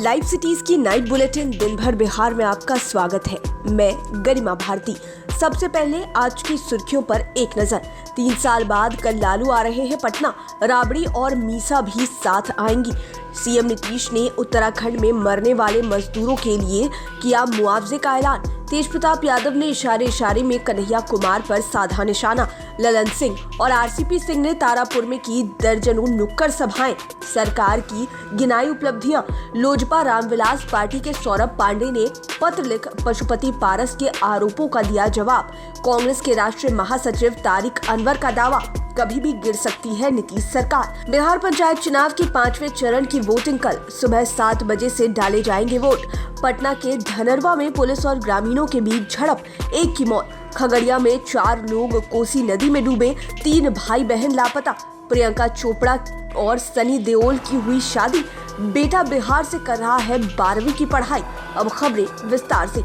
Live cities की night bulletin दिन भर बिहार में आपका स्वागत है। मैं गरिमा भारती। सबसे पहले आज की सुर्खियों पर एक नजर। 3 साल बाद कल लालू आ रहे हैं पटना, राबड़ी और मीसा भी साथ आएंगी। सीएम नीतीश ने उत्तराखंड में मरने वाले मजदूरों के लिए किया मुआवजे का ऐलान। तेज प्रताप यादव ने इशारे में कन्हैया कुमार पर साधा निशाना। ललन सिंह और आरसीपी सिंह ने तारापुर में की दर्जनों नुक्कड़ सभाएं। सरकार की गिनाई उपलब्धियां। लोजपा रामविलास पार्टी के सौरभ पांडे ने पत्र लिख पशुपति पारस के आरोपों का दिया जवाब। कांग्रेस के राष्ट्रीय महासचिव तारिक अनवर का दावा, कभी भी गिर सकती है नीतीश सरकार। बिहार पंचायत चुनाव के 5वें चरण की वोटिंग कल सुबह 7 बजे से डाले जाएंगे वोट। पटना के धनरवा में पुलिस और ग्रामीणों के बीच झड़प, 1 की मौत। खगड़िया में 4 लोग कोसी नदी में डूबे, 3 भाई बहन लापता। प्रियंका चोपड़ा और सनी देओल की हुई शादी। बेटा बिहार से कर रहा है 12वीं की पढ़ाई। अब खबरें विस्तार से।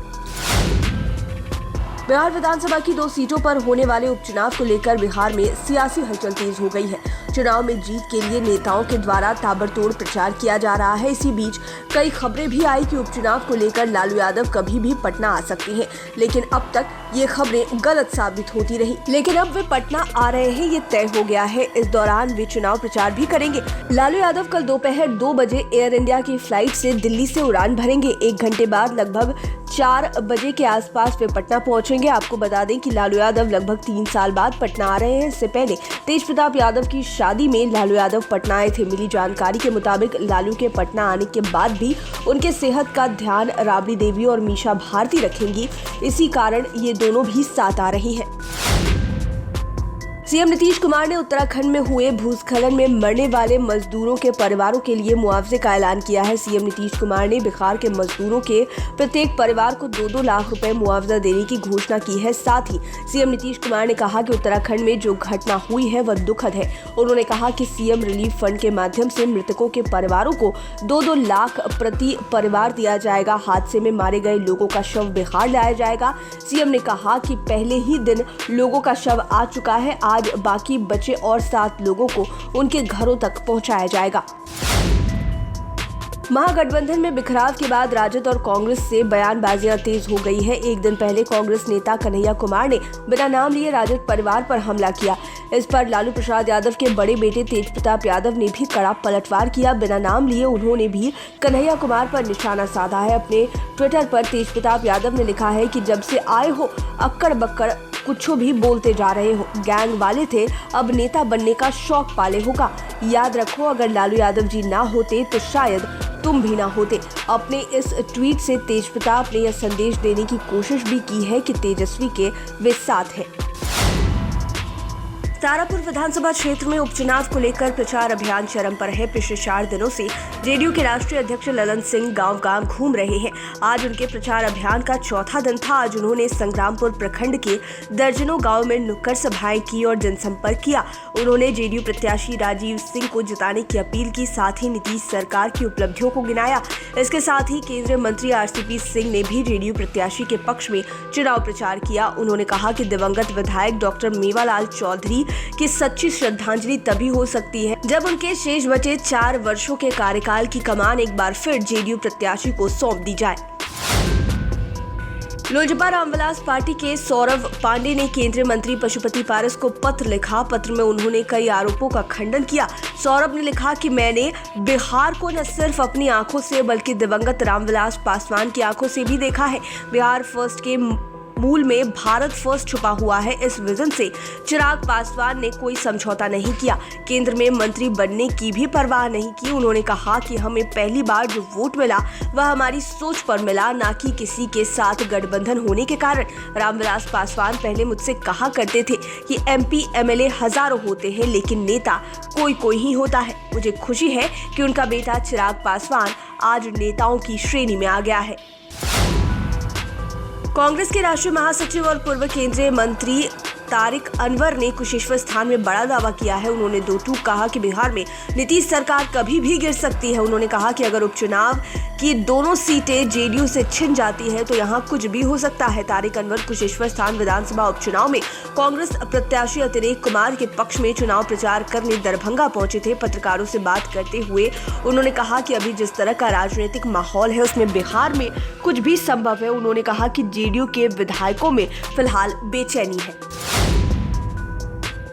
बिहार विधानसभा की 2 सीटों पर होने वाले उपचुनाव को लेकर बिहार में सियासी हलचल तेज हो गई है। चुनाव में जीत के लिए नेताओं के द्वारा ताबड़तोड़ प्रचार किया जा रहा है। इसी बीच कई खबरें भी आई कि उपचुनाव को लेकर लालू यादव कभी भी पटना आ सकते हैं, लेकिन अब तक ये खबरें गलत साबित होती रही। लेकिन अब वे पटना आ रहे हैं, ये तय हो गया है। इस दौरान वे चुनाव प्रचार भी करेंगे। लालू यादव कल दोपहर 2 बजे एयर इंडिया की फ्लाइट से दिल्ली से उड़ान भरेंगे। 1 घंटे बाद लगभग 4 बजे के आसपास वे पटना पहुंचेंगे। आपको बता दें कि लालू यादव लगभग 3 साल बाद पटना आ रहे हैं। इससे पहले तेज प्रताप यादव की शादी में लालू यादव पटना आए थे। मिली जानकारी के मुताबिक लालू के पटना आने के बाद भी उनके सेहत का ध्यान राबड़ी देवी और मीसा भारती रखेंगी। इसी कारण ये दोनों भी साथ आ रही हैं। सीएम नीतीश कुमार ने उत्तराखंड में हुए भूस्खलन में मरने वाले मजदूरों के परिवारों के लिए मुआवजे का ऐलान किया है। सीएम नीतीश कुमार ने बिहार के मजदूरों के प्रत्येक परिवार को 2-2 लाख रुपए मुआवजा देने की घोषणा की है। साथ ही सीएम नीतीश कुमार ने कहा कि उत्तराखंड में जो घटना हुई है वह दुखद है। उन्होंने कहा कि सीएम रिलीफ फंड के माध्यम से मृतकों के परिवारों को 2-2 लाख प्रति परिवार दिया जाएगा। हादसे में मारे गए लोगों का शव बिहार लाया जाएगा। सीएम ने कहा कि पहले ही दिन लोगों का शव आ चुका है। आज बाकी बचे और 7 लोगों को उनके घरों तक पहुंचाया जाएगा। महागठबंधन में बिखराव के बाद राजद और कांग्रेस से बयानबाजियां तेज हो गई है। एक दिन पहले कांग्रेस नेता कन्हैया कुमार ने बिना नाम लिए राजद परिवार पर हमला किया। इस पर लालू प्रसाद यादव के बड़े बेटे तेज प्रताप यादव ने भी कड़ा पलटवार किया। बिना नाम लिए उन्होंने भी कन्हैया कुमार पर निशाना साधा है। अपने ट्विटर पर तेज प्रताप यादव ने लिखा है कि जब से आए हो अक्कड़ बक्कड़ कुछो भी बोलते जा रहे हो। गैंग वाले थे, अब नेता बनने का शौक पाले होगा। याद रखो, अगर लालू यादव जी ना होते तो शायद तुम भी ना होते। अपने इस ट्वीट से तेज प्रताप ने यह संदेश देने की कोशिश भी की है कि तेजस्वी के वे साथ हैं। तारापुर विधानसभा क्षेत्र में उपचुनाव को लेकर प्रचार अभियान चरम पर है। पिछले 4 दिनों से जेडीयू के राष्ट्रीय अध्यक्ष ललन सिंह गांव-गांव घूम रहे हैं। आज उनके प्रचार अभियान का 4था दिन था। आज उन्होंने संग्रामपुर प्रखंड के दर्जनों गांव में नुक्कड़ सभाएं की और जनसंपर्क किया। उन्होंने जेडीयू प्रत्याशी राजीव सिंह को जिताने की अपील की। साथ ही नीतीश सरकार की उपलब्धियों को गिनाया। इसके साथ ही केंद्रीय मंत्री आरसीपी सिंह ने भी जेडीयू प्रत्याशी के पक्ष में चुनाव प्रचार किया। उन्होंने कहा कि दिवंगत विधायक डॉक्टर मेवालाल चौधरी कि सच्ची श्रद्धांजलि तभी हो सकती है जब उनके शेष बचे 4 वर्षों के कार्यकाल की कमान एक बार फिर जेडीयू प्रत्याशी को सौंप दी जाए। लोजपा रामविलास पार्टी के सौरभ पांडे ने केंद्रीय मंत्री पशुपति पारस को पत्र लिखा। पत्र में उन्होंने कई आरोपों का खंडन किया। सौरभ ने लिखा कि मैंने बिहार को न सिर्फ अपनी आंखों से बल्कि दिवंगत रामविलास पासवान की आंखों से भी देखा है। बिहार फर्स्ट के मूल में भारत फर्स्ट छुपा हुआ है। इस विजन से चिराग पासवान ने कोई समझौता नहीं किया। केंद्र में मंत्री बनने की भी परवाह नहीं की। उन्होंने कहा कि हमें पहली बार जो वोट मिला वह हमारी सोच पर मिला, ना कि किसी के साथ गठबंधन होने के कारण। रामविलास पासवान पहले मुझसे कहा करते थे कि एमपी एमएलए हजारों होते हैं लेकिन नेता कोई ही होता है। मुझे खुशी है कि उनका बेटा चिराग पासवान आज नेताओं की श्रेणी में आ गया है। कांग्रेस के राष्ट्रीय महासचिव और पूर्व केंद्रीय मंत्री तारिक अनवर ने कुशेश्वर स्थान में बड़ा दावा किया है। उन्होंने दो टूक कहा कि बिहार में नीतीश सरकार कभी भी गिर सकती है। उन्होंने कहा कि अगर उपचुनाव की दोनों सीटें जेडीयू से छिन जाती है तो यहाँ कुछ भी हो सकता है। तारिक अनवर कुशेश्वर स्थान विधानसभा उपचुनाव में कांग्रेस प्रत्याशी अतिरेक कुमार के पक्ष में चुनाव प्रचार करने दरभंगा पहुंचे थे। पत्रकारों से बात करते हुए उन्होंने कहा कि अभी जिस तरह का राजनीतिक माहौल है उसमें बिहार में कुछ भी संभव है। उन्होंने कहा कि जेडीयू के विधायकों में फिलहाल बेचैनी है।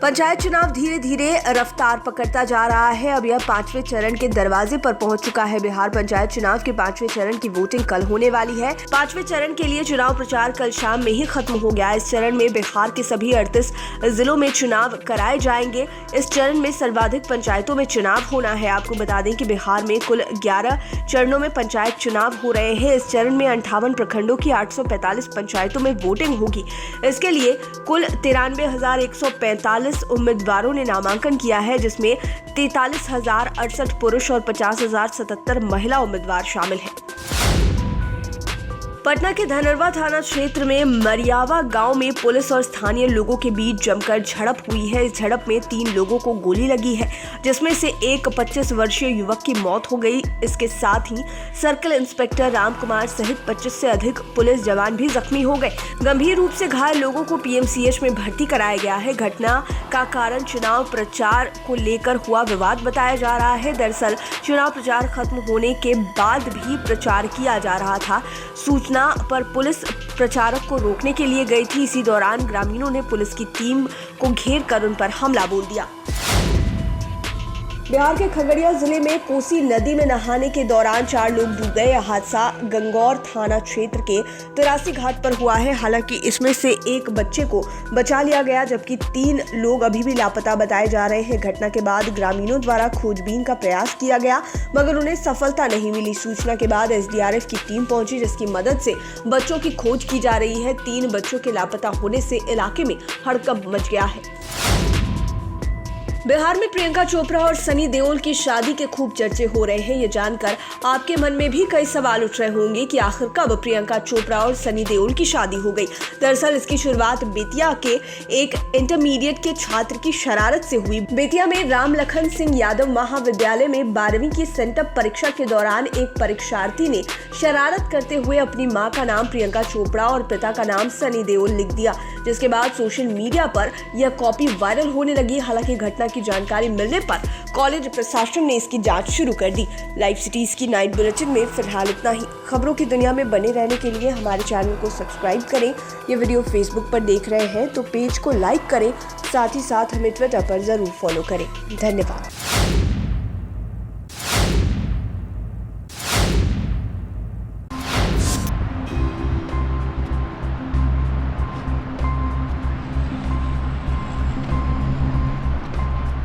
पंचायत चुनाव धीरे धीरे रफ्तार पकड़ता जा रहा है। अब यह 5वें चरण के दरवाजे पर पहुंच चुका है। बिहार पंचायत चुनाव के 5वें चरण की वोटिंग कल होने वाली है। 5वें चरण के लिए चुनाव प्रचार कल शाम में ही खत्म हो गया। इस चरण में बिहार के सभी 38 जिलों में चुनाव कराए जाएंगे। इस चरण में सर्वाधिक पंचायतों में चुनाव होना है। आपको बता दें कि बिहार में कुल 11 चरणों में पंचायत चुनाव हो रहे हैं। इस चरण में 58 प्रखंडों की 845 पंचायतों में वोटिंग होगी। इसके लिए कुल 93,145 उम्मीदवारों ने नामांकन किया है, जिसमें 43,068 पुरुष और 50,077 महिला उम्मीदवार शामिल हैं। पटना के धनरवा थाना क्षेत्र में मरियावा गांव में पुलिस और स्थानीय लोगों के बीच जमकर झड़प हुई है। इस झड़प में 3 लोगों को गोली लगी है, जिसमें से एक 25 वर्षीय युवक की मौत हो गई। इसके साथ ही सर्कल इंस्पेक्टर राम कुमार सहित 25 से अधिक पुलिस जवान भी जख्मी हो गए। गंभीर रूप से घायल लोगों को पीएमसीएच में भर्ती कराया गया है। घटना का कारण चुनाव प्रचार को लेकर हुआ विवाद बताया जा रहा है। दरअसल चुनाव प्रचार खत्म होने के बाद भी प्रचार किया जा रहा था। सूचना पर पुलिस प्रचारक को रोकने के लिए गई थी। इसी दौरान ग्रामीणों ने पुलिस की टीम को घेर कर उन पर हमला बोल दिया। बिहार के खगड़िया जिले में कोसी नदी में नहाने के दौरान 4 लोग डूब गए। यह हादसा गंगौर थाना क्षेत्र के 83 घाट पर हुआ है। हालांकि इसमें से एक बच्चे को बचा लिया गया, जबकि 3 लोग अभी भी लापता बताए जा रहे हैं। घटना के बाद ग्रामीणों द्वारा खोजबीन का प्रयास किया गया, मगर उन्हें सफलता नहीं मिली। सूचना के बाद एसडीआरएफ की टीम पहुंची, जिसकी मदद से बच्चों की खोज की जा रही है। 3 बच्चों के लापता होने से इलाके में हड़कंप मच गया है। बिहार में प्रियंका चोपड़ा और सनी देओल की शादी के खूब चर्चे हो रहे हैं। ये जानकर आपके मन में भी कई सवाल उठ रहे होंगे कि आखिर कब प्रियंका चोपड़ा और सनी देओल की शादी हो गई। दरअसल इसकी शुरुआत बेतिया के एक इंटरमीडिएट के छात्र की शरारत से हुई। बेतिया में राम लखन सिंह यादव महाविद्यालय में 12वीं की सेंटअप परीक्षा के दौरान एक परीक्षार्थी ने शरारत करते हुए अपनी मां का नाम प्रियंका चोपड़ा और पिता का नाम सनी देओल लिख दिया, जिसके बाद सोशल मीडिया पर यह कॉपी वायरल होने लगी। हालांकि घटना की जानकारी मिलने पर कॉलेज प्रशासन ने इसकी जांच शुरू कर दी। लाइव सिटीज की नाइट बुलेटिन में फिलहाल इतना ही। खबरों की दुनिया में बने रहने के लिए हमारे चैनल को सब्सक्राइब करें। ये वीडियो फेसबुक पर देख रहे हैं तो पेज को लाइक करें, साथ ही साथ हमें ट्विटर पर जरूर फॉलो करें। धन्यवाद।